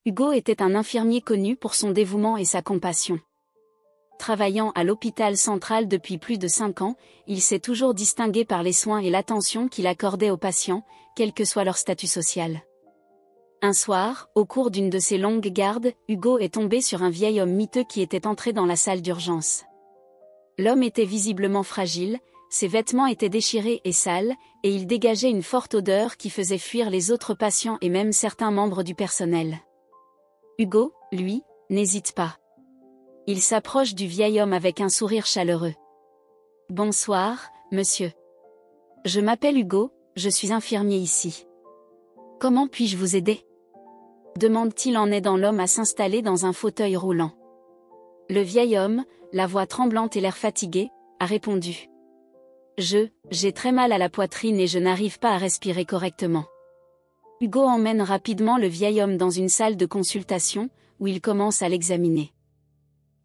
Hugo était un infirmier connu pour son dévouement et sa compassion. Travaillant à l'hôpital central depuis plus de 5 ans, il s'est toujours distingué par les soins et l'attention qu'il accordait aux patients, quel que soit leur statut social. Un soir, au cours d'une de ses longues gardes, Hugo est tombé sur un vieil homme miteux qui était entré dans la salle d'urgence. L'homme était visiblement fragile, ses vêtements étaient déchirés et sales, et il dégageait une forte odeur qui faisait fuir les autres patients et même certains membres du personnel. Hugo, lui, n'hésite pas. Il s'approche du vieil homme avec un sourire chaleureux. « Bonsoir, monsieur. Je m'appelle Hugo, je suis infirmier ici. Comment puis-je vous aider ?» demande-t-il en aidant l'homme à s'installer dans un fauteuil roulant. Le vieil homme, la voix tremblante et l'air fatigué, a répondu. « J'ai très mal à la poitrine et je n'arrive pas à respirer correctement. » Hugo emmène rapidement le vieil homme dans une salle de consultation, où il commence à l'examiner.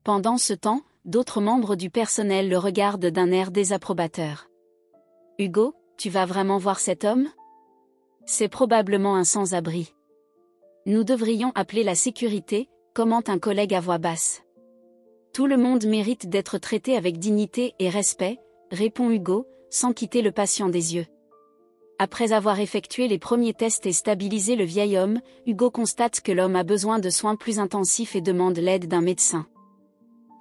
Pendant ce temps, d'autres membres du personnel le regardent d'un air désapprobateur. « Hugo, tu vas vraiment voir cet homme ? C'est probablement un sans-abri. Nous devrions appeler la sécurité, commente un collègue à voix basse. Tout le monde mérite d'être traité avec dignité et respect, répond Hugo, sans quitter le patient des yeux. Après avoir effectué les premiers tests et stabilisé le vieil homme, Hugo constate que l'homme a besoin de soins plus intensifs et demande l'aide d'un médecin.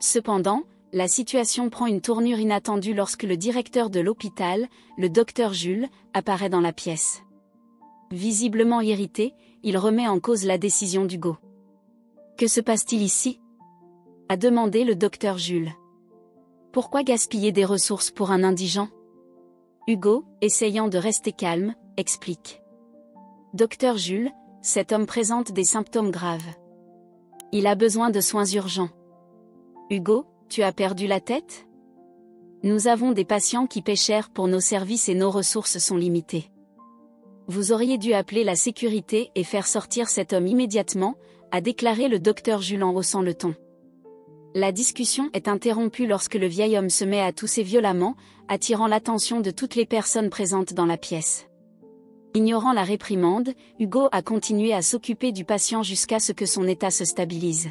Cependant, la situation prend une tournure inattendue lorsque le directeur de l'hôpital, le docteur Jules, apparaît dans la pièce. Visiblement irrité, il remet en cause la décision d'Hugo. « Que se passe-t-il ici ?» a demandé le docteur Jules. « Pourquoi gaspiller des ressources pour un indigent ?» Hugo, essayant de rester calme, explique. « Docteur Jules, cet homme présente des symptômes graves. Il a besoin de soins urgents. » Hugo, tu as perdu la tête ? Nous avons des patients qui paient cher pour nos services et nos ressources sont limitées. Vous auriez dû appeler la sécurité et faire sortir cet homme immédiatement, a déclaré le docteur Jules en haussant le ton. La discussion est interrompue lorsque le vieil homme se met à tousser violemment, attirant l'attention de toutes les personnes présentes dans la pièce. Ignorant la réprimande, Hugo a continué à s'occuper du patient jusqu'à ce que son état se stabilise.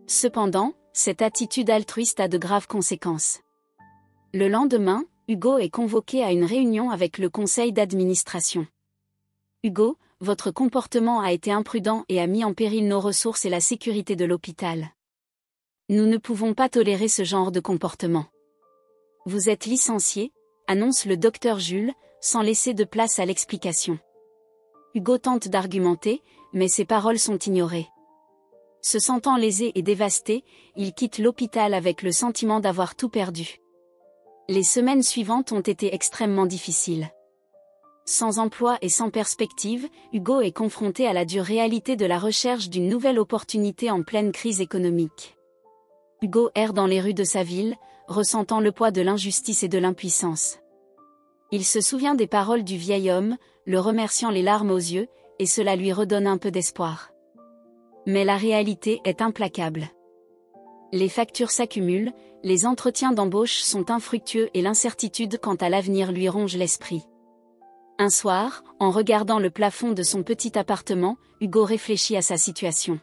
Cependant, cette attitude altruiste a de graves conséquences. Le lendemain, Hugo est convoqué à une réunion avec le conseil d'administration. Hugo, votre comportement a été imprudent et a mis en péril nos ressources et la sécurité de l'hôpital. Nous ne pouvons pas tolérer ce genre de comportement. Vous êtes licencié, annonce le docteur Jules, sans laisser de place à l'explication. Hugo tente d'argumenter, mais ses paroles sont ignorées. Se sentant lésé et dévasté, il quitte l'hôpital avec le sentiment d'avoir tout perdu. Les semaines suivantes ont été extrêmement difficiles. Sans emploi et sans perspective, Hugo est confronté à la dure réalité de la recherche d'une nouvelle opportunité en pleine crise économique. Hugo erre dans les rues de sa ville, ressentant le poids de l'injustice et de l'impuissance. Il se souvient des paroles du vieil homme, le remerciant les larmes aux yeux, et cela lui redonne un peu d'espoir. Mais la réalité est implacable. Les factures s'accumulent, les entretiens d'embauche sont infructueux et l'incertitude quant à l'avenir lui ronge l'esprit. Un soir, en regardant le plafond de son petit appartement, Hugo réfléchit à sa situation.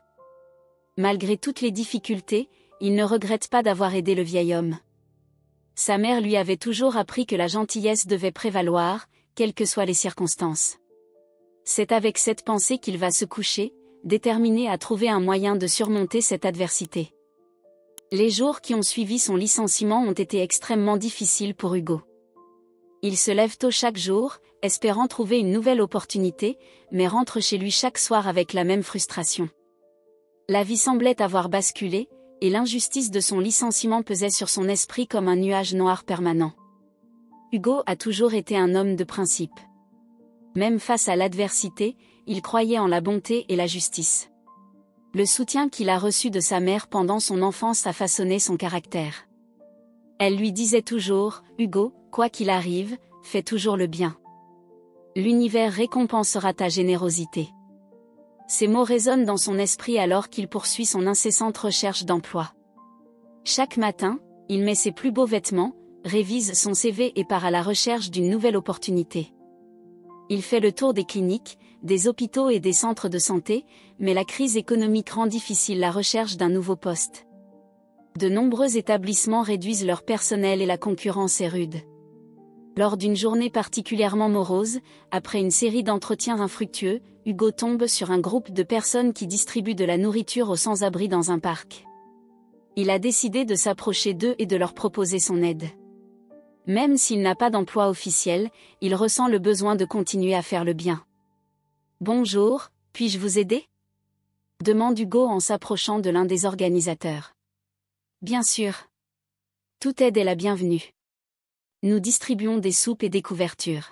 Malgré toutes les difficultés, il ne regrette pas d'avoir aidé le vieil homme. Sa mère lui avait toujours appris que la gentillesse devait prévaloir, quelles que soient les circonstances. C'est avec cette pensée qu'il va se coucher, déterminé à trouver un moyen de surmonter cette adversité. Les jours qui ont suivi son licenciement ont été extrêmement difficiles pour Hugo. Il se lève tôt chaque jour, espérant trouver une nouvelle opportunité, mais rentre chez lui chaque soir avec la même frustration. La vie semblait avoir basculé, et l'injustice de son licenciement pesait sur son esprit comme un nuage noir permanent. Hugo a toujours été un homme de principe. Même face à l'adversité, il croyait en la bonté et la justice. Le soutien qu'il a reçu de sa mère pendant son enfance a façonné son caractère. Elle lui disait toujours, « Hugo, quoi qu'il arrive, fais toujours le bien. L'univers récompensera ta générosité. » Ces mots résonnent dans son esprit alors qu'il poursuit son incessante recherche d'emploi. Chaque matin, il met ses plus beaux vêtements, révise son CV et part à la recherche d'une nouvelle opportunité. Il fait le tour des cliniques, des hôpitaux et des centres de santé, mais la crise économique rend difficile la recherche d'un nouveau poste. De nombreux établissements réduisent leur personnel et la concurrence est rude. Lors d'une journée particulièrement morose, après une série d'entretiens infructueux, Hugo tombe sur un groupe de personnes qui distribuent de la nourriture aux sans-abri dans un parc. Il a décidé de s'approcher d'eux et de leur proposer son aide. Même s'il n'a pas d'emploi officiel, il ressent le besoin de continuer à faire le bien. « Bonjour, puis-je vous aider ?» demande Hugo en s'approchant de l'un des organisateurs. « Bien sûr. Toute aide est la bienvenue. Nous distribuons des soupes et des couvertures.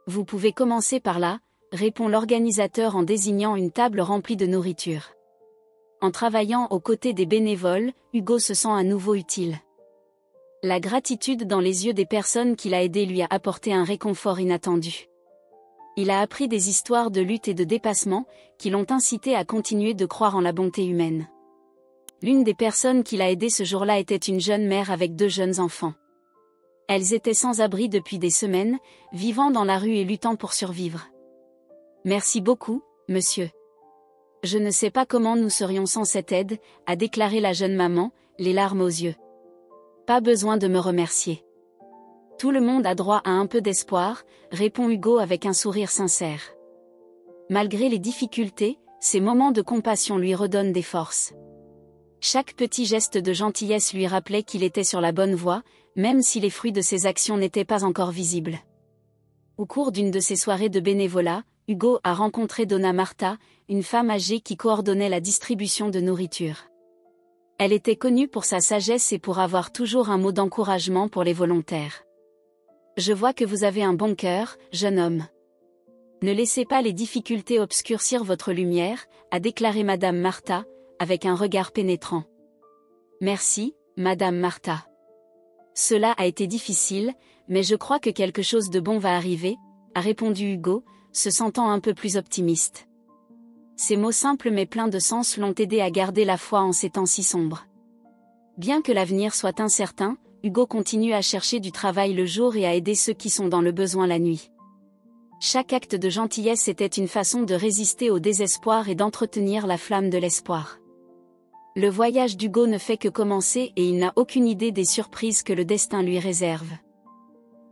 Vous pouvez commencer par là, répond l'organisateur en désignant une table remplie de nourriture. En travaillant aux côtés des bénévoles, Hugo se sent à nouveau utile. La gratitude dans les yeux des personnes qu'il a aidées lui a apporté un réconfort inattendu. Il a appris des histoires de lutte et de dépassement, qui l'ont incité à continuer de croire en la bonté humaine. L'une des personnes qu'il a aidées ce jour-là était une jeune mère avec 2 jeunes enfants. Elles étaient sans abri depuis des semaines, vivant dans la rue et luttant pour survivre. « Merci beaucoup, monsieur. Je ne sais pas comment nous serions sans cette aide, » a déclaré la jeune maman, les larmes aux yeux. « Pas besoin de me remercier. Tout le monde a droit à un peu d'espoir, » répond Hugo avec un sourire sincère. Malgré les difficultés, ces moments de compassion lui redonnent des forces. Chaque petit geste de gentillesse lui rappelait qu'il était sur la bonne voie, même si les fruits de ses actions n'étaient pas encore visibles. Au cours d'une de ses soirées de bénévolat, Hugo a rencontré Donna Marta, une femme âgée qui coordonnait la distribution de nourriture. Elle était connue pour sa sagesse et pour avoir toujours un mot d'encouragement pour les volontaires. « Je vois que vous avez un bon cœur, jeune homme. Ne laissez pas les difficultés obscurcir votre lumière, » a déclaré Madame Marta, avec un regard pénétrant. « Merci, Madame Marta. Cela a été difficile, mais je crois que quelque chose de bon va arriver, » a répondu Hugo, se sentant un peu plus optimiste. Ces mots simples mais pleins de sens l'ont aidé à garder la foi en ces temps si sombres. Bien que l'avenir soit incertain, Hugo continue à chercher du travail le jour et à aider ceux qui sont dans le besoin la nuit. Chaque acte de gentillesse était une façon de résister au désespoir et d'entretenir la flamme de l'espoir. Le voyage d'Hugo ne fait que commencer et il n'a aucune idée des surprises que le destin lui réserve.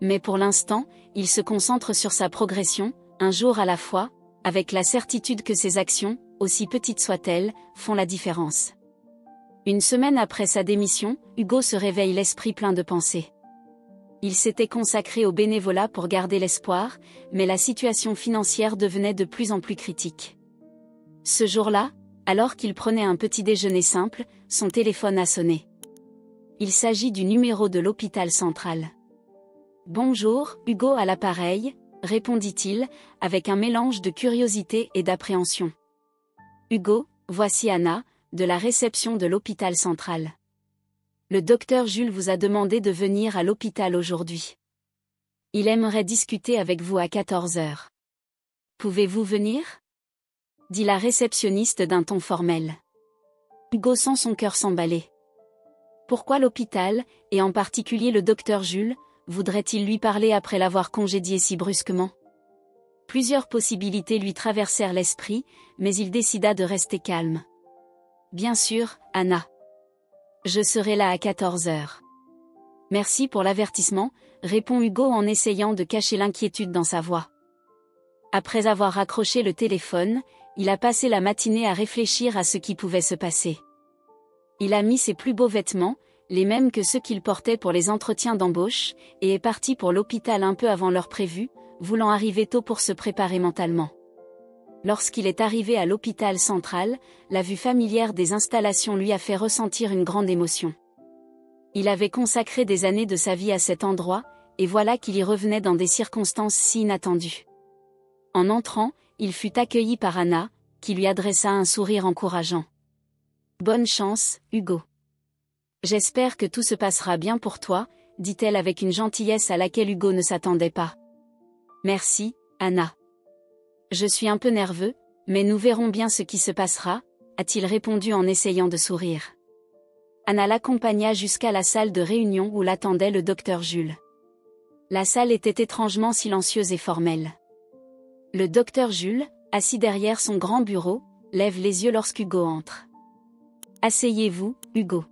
Mais pour l'instant, il se concentre sur sa progression, un jour à la fois, avec la certitude que ses actions, aussi petites soient-elles, font la différence. Une semaine après sa démission, Hugo se réveille l'esprit plein de pensées. Il s'était consacré au bénévolat pour garder l'espoir, mais la situation financière devenait de plus en plus critique. Ce jour-là, alors qu'il prenait un petit déjeuner simple, son téléphone a sonné. Il s'agit du numéro de l'hôpital central. « Bonjour, Hugo à l'appareil », répondit-il, avec un mélange de curiosité et d'appréhension. « Hugo, voici Anna, de la réception de l'hôpital central. Le docteur Jules vous a demandé de venir à l'hôpital aujourd'hui. Il aimerait discuter avec vous à 14 heures. Pouvez-vous venir ? » dit la réceptionniste d'un ton formel. Hugo sent son cœur s'emballer. Pourquoi l'hôpital, et en particulier le docteur Jules, voudrait-il lui parler après l'avoir congédié si brusquement ? Plusieurs possibilités lui traversèrent l'esprit, mais il décida de rester calme. « Bien sûr, Anna. Je serai là à 14 heures. »« Merci pour l'avertissement, » répond Hugo en essayant de cacher l'inquiétude dans sa voix. Après avoir raccroché le téléphone, il a passé la matinée à réfléchir à ce qui pouvait se passer. Il a mis ses plus beaux vêtements, les mêmes que ceux qu'il portait pour les entretiens d'embauche, et est parti pour l'hôpital un peu avant l'heure prévue, voulant arriver tôt pour se préparer mentalement. Lorsqu'il est arrivé à l'hôpital central, la vue familière des installations lui a fait ressentir une grande émotion. Il avait consacré des années de sa vie à cet endroit, et voilà qu'il y revenait dans des circonstances si inattendues. En entrant, il fut accueilli par Anna, qui lui adressa un sourire encourageant. « Bonne chance, Hugo. J'espère que tout se passera bien pour toi, » dit-elle avec une gentillesse à laquelle Hugo ne s'attendait pas. « Merci, Anna. Je suis un peu nerveux, mais nous verrons bien ce qui se passera, » a-t-il répondu en essayant de sourire. Anna l'accompagna jusqu'à la salle de réunion où l'attendait le docteur Jules. La salle était étrangement silencieuse et formelle. Le docteur Jules, assis derrière son grand bureau, lève les yeux lorsqu'Hugo entre. Asseyez-vous, Hugo.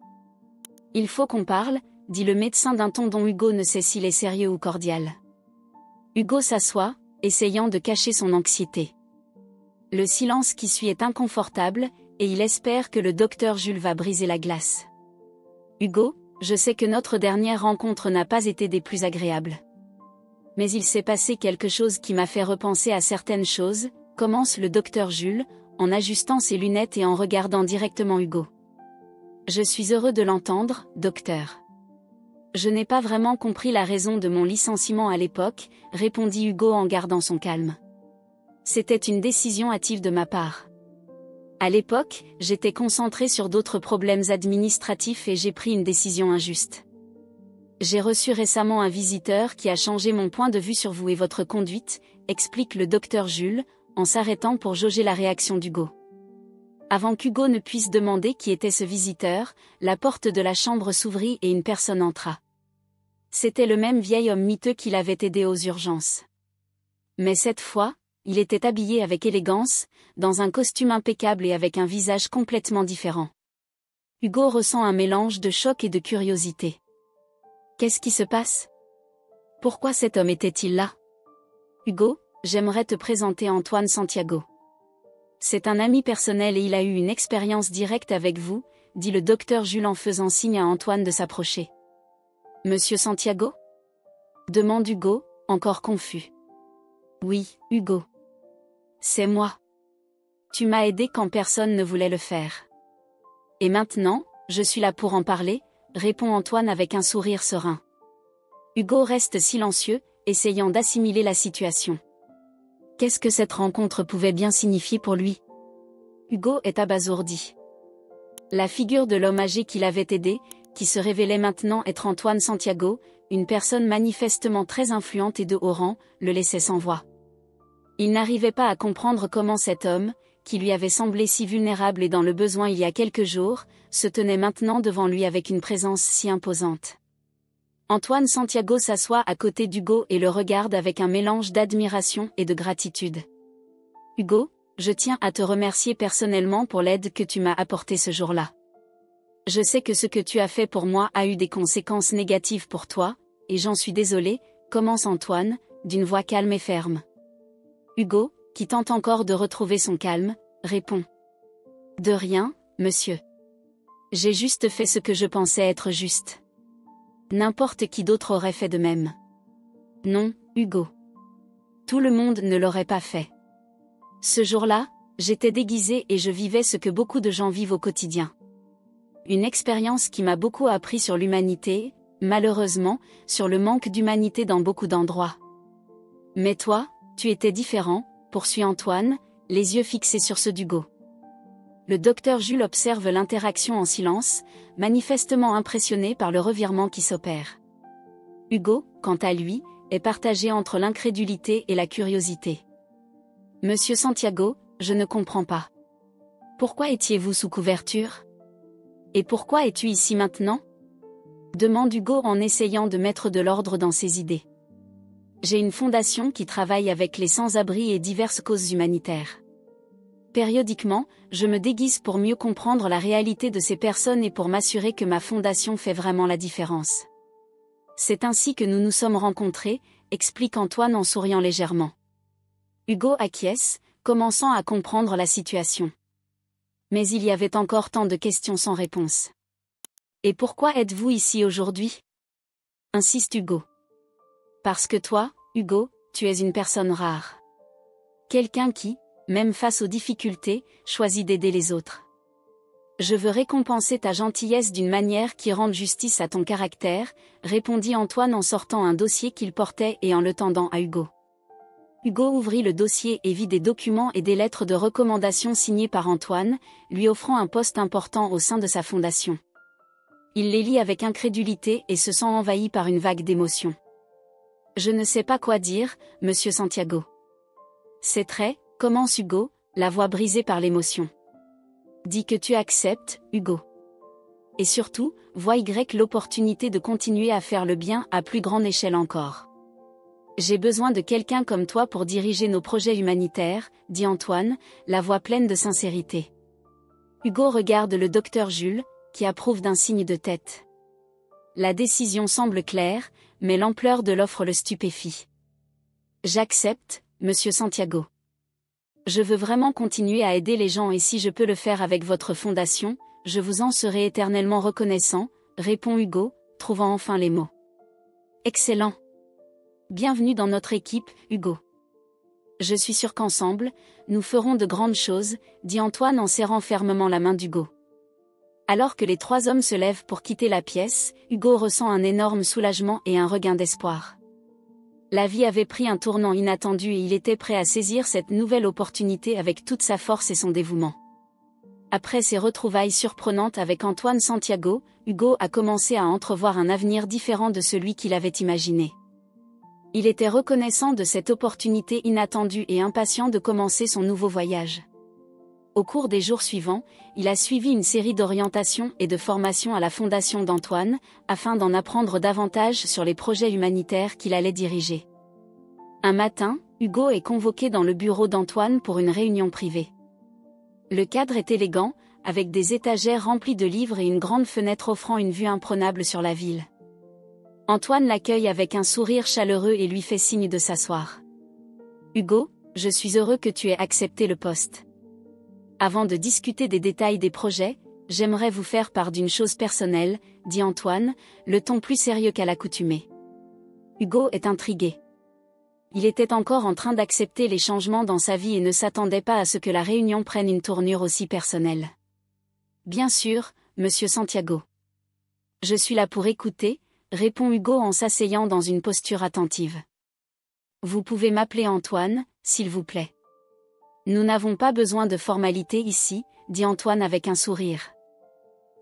Il faut qu'on parle, dit le médecin d'un ton dont Hugo ne sait s'il est sérieux ou cordial. Hugo s'assoit, essayant de cacher son anxiété. Le silence qui suit est inconfortable, et il espère que le docteur Jules va briser la glace. Hugo, je sais que notre dernière rencontre n'a pas été des plus agréables. Mais il s'est passé quelque chose qui m'a fait repenser à certaines choses, commence le docteur Jules, en ajustant ses lunettes et en regardant directement Hugo. Je suis heureux de l'entendre, docteur. Je n'ai pas vraiment compris la raison de mon licenciement à l'époque, répondit Hugo en gardant son calme. C'était une décision hâtive de ma part. À l'époque, j'étais concentré sur d'autres problèmes administratifs et j'ai pris une décision injuste. J'ai reçu récemment un visiteur qui a changé mon point de vue sur vous et votre conduite, explique le docteur Jules, en s'arrêtant pour jauger la réaction d'Hugo. Avant qu'Hugo ne puisse demander qui était ce visiteur, la porte de la chambre s'ouvrit et une personne entra. C'était le même vieil homme miteux qui l'avait aidé aux urgences. Mais cette fois, il était habillé avec élégance, dans un costume impeccable et avec un visage complètement différent. Hugo ressent un mélange de choc et de curiosité. Qu'est-ce qui se passe? Pourquoi cet homme était-il là? Hugo, j'aimerais te présenter Antoine Santiago. C'est un ami personnel et il a eu une expérience directe avec vous, dit le docteur Jules en faisant signe à Antoine de s'approcher. Monsieur Santiago? Demande Hugo, encore confus. Oui, Hugo. C'est moi. Tu m'as aidé quand personne ne voulait le faire. Et maintenant, je suis là pour en parler, répond Antoine avec un sourire serein. Hugo reste silencieux, essayant d'assimiler la situation. Qu'est-ce que cette rencontre pouvait bien signifier pour lui? Hugo est abasourdi. La figure de l'homme âgé qui l'avait aidé, qui se révélait maintenant être Antoine Santiago, une personne manifestement très influente et de haut rang, le laissait sans voix. Il n'arrivait pas à comprendre comment cet homme, qui lui avait semblé si vulnérable et dans le besoin il y a quelques jours, se tenait maintenant devant lui avec une présence si imposante. Antoine Santiago s'assoit à côté d'Hugo et le regarde avec un mélange d'admiration et de gratitude. Hugo, je tiens à te remercier personnellement pour l'aide que tu m'as apportée ce jour-là. Je sais que ce que tu as fait pour moi a eu des conséquences négatives pour toi, et j'en suis désolé, commence Antoine, d'une voix calme et ferme. Hugo, qui tente encore de retrouver son calme, répond. De rien, monsieur. J'ai juste fait ce que je pensais être juste. N'importe qui d'autre aurait fait de même. Non, Hugo. Tout le monde ne l'aurait pas fait. Ce jour-là, j'étais déguisé et je vivais ce que beaucoup de gens vivent au quotidien. Une expérience qui m'a beaucoup appris sur l'humanité, malheureusement, sur le manque d'humanité dans beaucoup d'endroits. Mais toi, tu étais différent, poursuit Antoine, les yeux fixés sur ceux d'Hugo. Le docteur Jules observe l'interaction en silence, manifestement impressionné par le revirement qui s'opère. Hugo, quant à lui, est partagé entre l'incrédulité et la curiosité. Monsieur Santiago, je ne comprends pas. Pourquoi étiez-vous sous couverture? Et pourquoi es-tu ici maintenant? Demande Hugo en essayant de mettre de l'ordre dans ses idées. J'ai une fondation qui travaille avec les sans-abri et diverses causes humanitaires. Périodiquement, je me déguise pour mieux comprendre la réalité de ces personnes et pour m'assurer que ma fondation fait vraiment la différence. C'est ainsi que nous nous sommes rencontrés, explique Antoine en souriant légèrement. Hugo acquiesce, commençant à comprendre la situation. Mais il y avait encore tant de questions sans réponse. Et pourquoi êtes-vous ici aujourd'hui? Insiste Hugo. Parce que toi, Hugo, tu es une personne rare. Quelqu'un qui, même face aux difficultés, choisit d'aider les autres. Je veux récompenser ta gentillesse d'une manière qui rende justice à ton caractère, répondit Antoine en sortant un dossier qu'il portait et en le tendant à Hugo. Hugo ouvrit le dossier et vit des documents et des lettres de recommandation signées par Antoine, lui offrant un poste important au sein de sa fondation. Il les lit avec incrédulité et se sent envahi par une vague d'émotions. Je ne sais pas quoi dire, monsieur Santiago. C'est très, commence Hugo, la voix brisée par l'émotion. Dis que tu acceptes, Hugo. Et surtout, vois l'opportunité de continuer à faire le bien à plus grande échelle encore. J'ai besoin de quelqu'un comme toi pour diriger nos projets humanitaires, dit Antoine, la voix pleine de sincérité. Hugo regarde le docteur Jules, qui approuve d'un signe de tête. La décision semble claire, mais l'ampleur de l'offre le stupéfie. J'accepte, monsieur Santiago. Je veux vraiment continuer à aider les gens et si je peux le faire avec votre fondation, je vous en serai éternellement reconnaissant, répond Hugo, trouvant enfin les mots. Excellent. Bienvenue dans notre équipe, Hugo. Je suis sûr qu'ensemble, nous ferons de grandes choses, dit Antoine en serrant fermement la main d'Hugo. Alors que les trois hommes se lèvent pour quitter la pièce, Hugo ressent un énorme soulagement et un regain d'espoir. La vie avait pris un tournant inattendu et il était prêt à saisir cette nouvelle opportunité avec toute sa force et son dévouement. Après ces retrouvailles surprenantes avec Antoine Santiago, Hugo a commencé à entrevoir un avenir différent de celui qu'il avait imaginé. Il était reconnaissant de cette opportunité inattendue et impatient de commencer son nouveau voyage. Au cours des jours suivants, il a suivi une série d'orientations et de formations à la fondation d'Antoine, afin d'en apprendre davantage sur les projets humanitaires qu'il allait diriger. Un matin, Hugo est convoqué dans le bureau d'Antoine pour une réunion privée. Le cadre est élégant, avec des étagères remplies de livres et une grande fenêtre offrant une vue imprenable sur la ville. Antoine l'accueille avec un sourire chaleureux et lui fait signe de s'asseoir. « Hugo, je suis heureux que tu aies accepté le poste. Avant de discuter des détails des projets, j'aimerais vous faire part d'une chose personnelle, dit Antoine, le ton plus sérieux qu'à l'accoutumée. Hugo est intrigué. Il était encore en train d'accepter les changements dans sa vie et ne s'attendait pas à ce que la réunion prenne une tournure aussi personnelle. Bien sûr, monsieur Santiago. Je suis là pour écouter, répond Hugo en s'asseyant dans une posture attentive. Vous pouvez m'appeler Antoine, s'il vous plaît. Nous n'avons pas besoin de formalités ici, dit Antoine avec un sourire.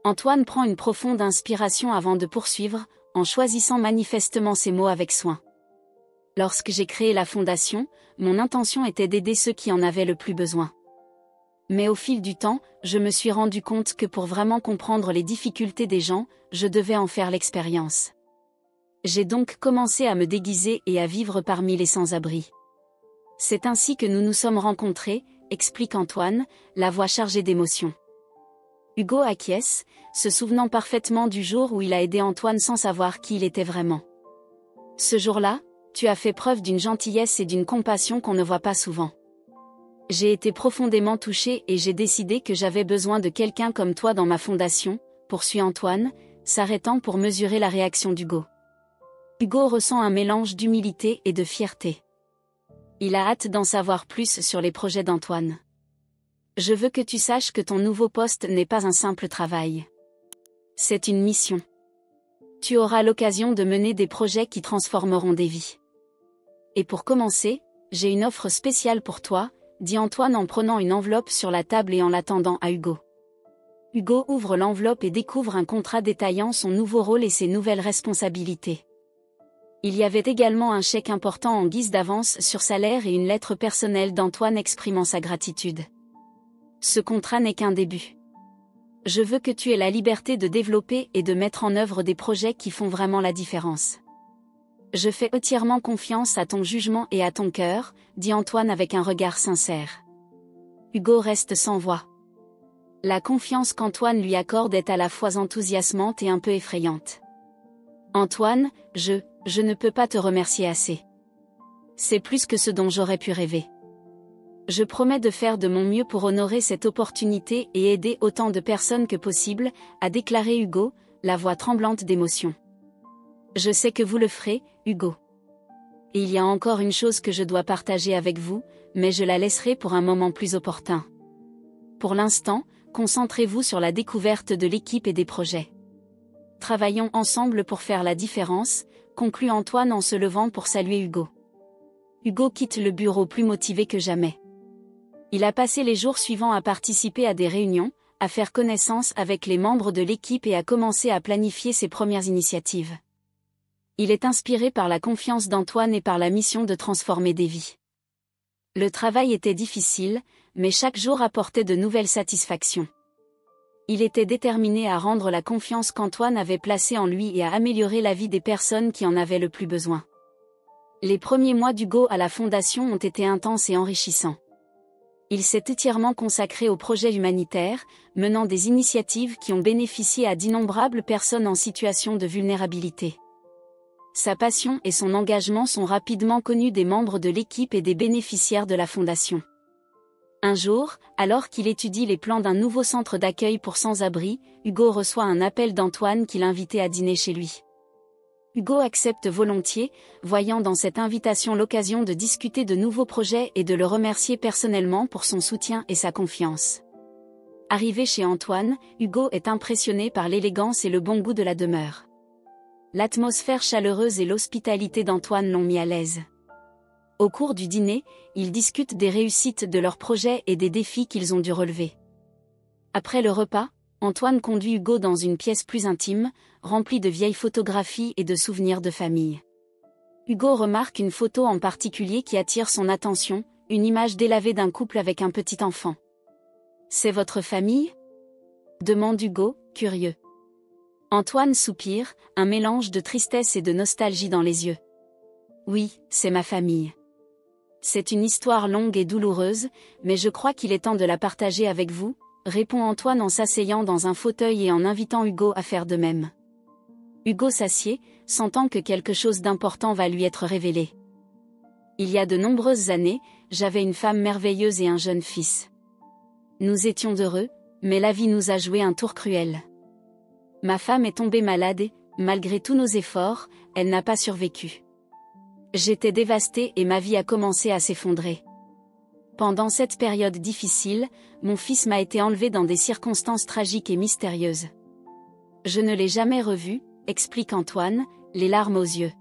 Antoine prend une profonde inspiration avant de poursuivre, en choisissant manifestement ses mots avec soin. Lorsque j'ai créé la fondation, mon intention était d'aider ceux qui en avaient le plus besoin. Mais au fil du temps, je me suis rendu compte que pour vraiment comprendre les difficultés des gens, je devais en faire l'expérience. J'ai donc commencé à me déguiser et à vivre parmi les sans-abri. C'est ainsi que nous nous sommes rencontrés, explique Antoine, la voix chargée d'émotion. Hugo acquiesce, se souvenant parfaitement du jour où il a aidé Antoine sans savoir qui il était vraiment. Ce jour-là, tu as fait preuve d'une gentillesse et d'une compassion qu'on ne voit pas souvent. J'ai été profondément touché et j'ai décidé que j'avais besoin de quelqu'un comme toi dans ma fondation, poursuit Antoine, s'arrêtant pour mesurer la réaction d'Hugo. Hugo ressent un mélange d'humilité et de fierté. Il a hâte d'en savoir plus sur les projets d'Antoine. Je veux que tu saches que ton nouveau poste n'est pas un simple travail. C'est une mission. Tu auras l'occasion de mener des projets qui transformeront des vies. Et pour commencer, j'ai une offre spéciale pour toi, dit Antoine en prenant une enveloppe sur la table et en la tendant à Hugo. Hugo ouvre l'enveloppe et découvre un contrat détaillant son nouveau rôle et ses nouvelles responsabilités. Il y avait également un chèque important en guise d'avance sur salaire et une lettre personnelle d'Antoine exprimant sa gratitude. Ce contrat n'est qu'un début. Je veux que tu aies la liberté de développer et de mettre en œuvre des projets qui font vraiment la différence. Je fais entièrement confiance à ton jugement et à ton cœur, dit Antoine avec un regard sincère. Hugo reste sans voix. La confiance qu'Antoine lui accorde est à la fois enthousiasmante et un peu effrayante. Antoine, je ne peux pas te remercier assez. C'est plus que ce dont j'aurais pu rêver. Je promets de faire de mon mieux pour honorer cette opportunité et aider autant de personnes que possible, a déclaré Hugo, la voix tremblante d'émotion. Je sais que vous le ferez, Hugo. Et il y a encore une chose que je dois partager avec vous, mais je la laisserai pour un moment plus opportun. Pour l'instant, concentrez-vous sur la découverte de l'équipe et des projets. Travaillons ensemble pour faire la différence, conclut Antoine en se levant pour saluer Hugo. Hugo quitte le bureau plus motivé que jamais. Il a passé les jours suivants à participer à des réunions, à faire connaissance avec les membres de l'équipe et à commencer à planifier ses premières initiatives. Il est inspiré par la confiance d'Antoine et par la mission de transformer des vies. Le travail était difficile, mais chaque jour apportait de nouvelles satisfactions. Il était déterminé à rendre la confiance qu'Antoine avait placée en lui et à améliorer la vie des personnes qui en avaient le plus besoin. Les premiers mois d'Hugo à la Fondation ont été intenses et enrichissants. Il s'est entièrement consacré aux projets humanitaires, menant des initiatives qui ont bénéficié à d'innombrables personnes en situation de vulnérabilité. Sa passion et son engagement sont rapidement connus des membres de l'équipe et des bénéficiaires de la Fondation. Un jour, alors qu'il étudie les plans d'un nouveau centre d'accueil pour sans-abri, Hugo reçoit un appel d'Antoine qui l'invitait à dîner chez lui. Hugo accepte volontiers, voyant dans cette invitation l'occasion de discuter de nouveaux projets et de le remercier personnellement pour son soutien et sa confiance. Arrivé chez Antoine, Hugo est impressionné par l'élégance et le bon goût de la demeure. L'atmosphère chaleureuse et l'hospitalité d'Antoine l'ont mis à l'aise. Au cours du dîner, ils discutent des réussites de leurs projets et des défis qu'ils ont dû relever. Après le repas, Antoine conduit Hugo dans une pièce plus intime, remplie de vieilles photographies et de souvenirs de famille. Hugo remarque une photo en particulier qui attire son attention, une image délavée d'un couple avec un petit enfant. « C'est votre famille ?» demande Hugo, curieux. Antoine soupire, un mélange de tristesse et de nostalgie dans les yeux. « Oui, c'est ma famille. C'est une histoire longue et douloureuse, mais je crois qu'il est temps de la partager avec vous, » répond Antoine en s'asseyant dans un fauteuil et en invitant Hugo à faire de même. Hugo s'assied, sentant que quelque chose d'important va lui être révélé. Il y a de nombreuses années, j'avais une femme merveilleuse et un jeune fils. Nous étions heureux, mais la vie nous a joué un tour cruel. Ma femme est tombée malade et, malgré tous nos efforts, elle n'a pas survécu. J'étais dévastée et ma vie a commencé à s'effondrer. Pendant cette période difficile, mon fils m'a été enlevé dans des circonstances tragiques et mystérieuses. Je ne l'ai jamais revu, explique Antoine, les larmes aux yeux.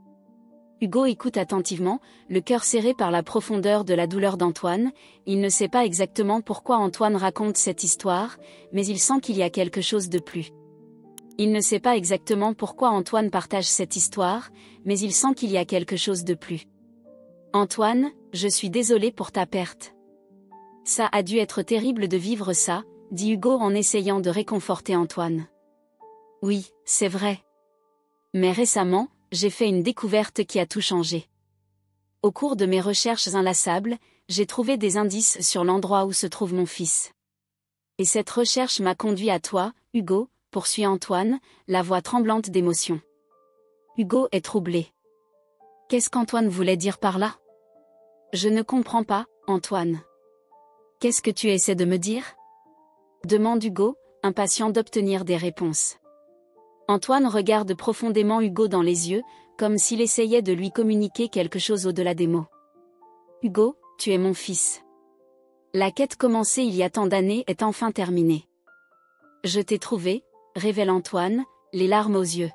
Hugo écoute attentivement, le cœur serré par la profondeur de la douleur d'Antoine. Il ne sait pas exactement pourquoi Antoine raconte cette histoire, mais il sent qu'il y a quelque chose de plus. Il ne sait pas exactement pourquoi Antoine partage cette histoire, mais il sent qu'il y a quelque chose de plus. Antoine, je suis désolé pour ta perte. Ça a dû être terrible de vivre ça, dit Hugo en essayant de réconforter Antoine. Oui, c'est vrai. Mais récemment, j'ai fait une découverte qui a tout changé. Au cours de mes recherches inlassables, j'ai trouvé des indices sur l'endroit où se trouve mon fils. Et cette recherche m'a conduit à toi, Hugo, poursuit Antoine, la voix tremblante d'émotion. Hugo est troublé. Qu'est-ce qu'Antoine voulait dire par là ? Je ne comprends pas, Antoine. Qu'est-ce que tu essaies de me dire ? Demande Hugo, impatient d'obtenir des réponses. Antoine regarde profondément Hugo dans les yeux, comme s'il essayait de lui communiquer quelque chose au-delà des mots. Hugo, tu es mon fils. La quête commencée il y a tant d'années est enfin terminée. Je t'ai trouvé, révèle Antoine, les larmes aux yeux.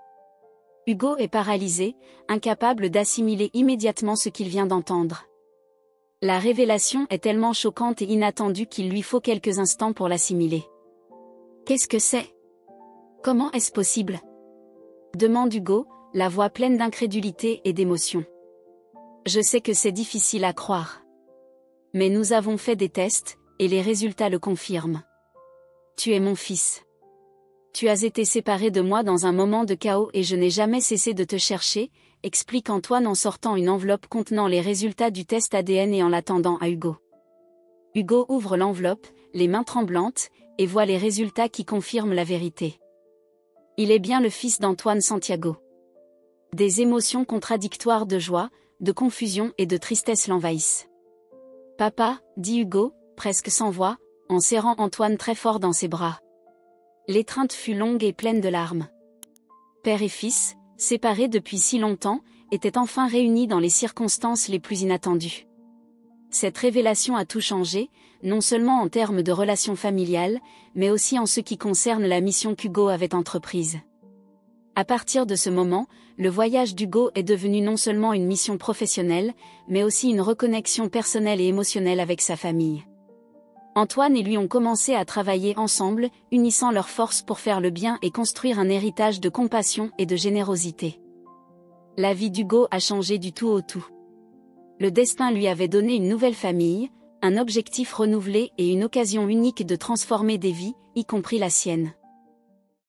Hugo est paralysé, incapable d'assimiler immédiatement ce qu'il vient d'entendre. La révélation est tellement choquante et inattendue qu'il lui faut quelques instants pour l'assimiler. Qu'est-ce que c'est ? Comment est-ce possible ? Demande Hugo, la voix pleine d'incrédulité et d'émotion. Je sais que c'est difficile à croire. Mais nous avons fait des tests, et les résultats le confirment. Tu es mon fils. Tu as été séparé de moi dans un moment de chaos et je n'ai jamais cessé de te chercher, explique Antoine en sortant une enveloppe contenant les résultats du test ADN et en l'attendant à Hugo. Hugo ouvre l'enveloppe, les mains tremblantes, et voit les résultats qui confirment la vérité. Il est bien le fils d'Antoine Santiago. Des émotions contradictoires de joie, de confusion et de tristesse l'envahissent. « Papa » dit Hugo, presque sans voix, en serrant Antoine très fort dans ses bras. L'étreinte fut longue et pleine de larmes. Père et fils, séparés depuis si longtemps, étaient enfin réunis dans les circonstances les plus inattendues. Cette révélation a tout changé, non seulement en termes de relations familiales, mais aussi en ce qui concerne la mission qu'Hugo avait entreprise. À partir de ce moment, le voyage d'Hugo est devenu non seulement une mission professionnelle, mais aussi une reconnexion personnelle et émotionnelle avec sa famille. Antoine et lui ont commencé à travailler ensemble, unissant leurs forces pour faire le bien et construire un héritage de compassion et de générosité. La vie d'Hugo a changé du tout au tout. Le destin lui avait donné une nouvelle famille, un objectif renouvelé et une occasion unique de transformer des vies, y compris la sienne.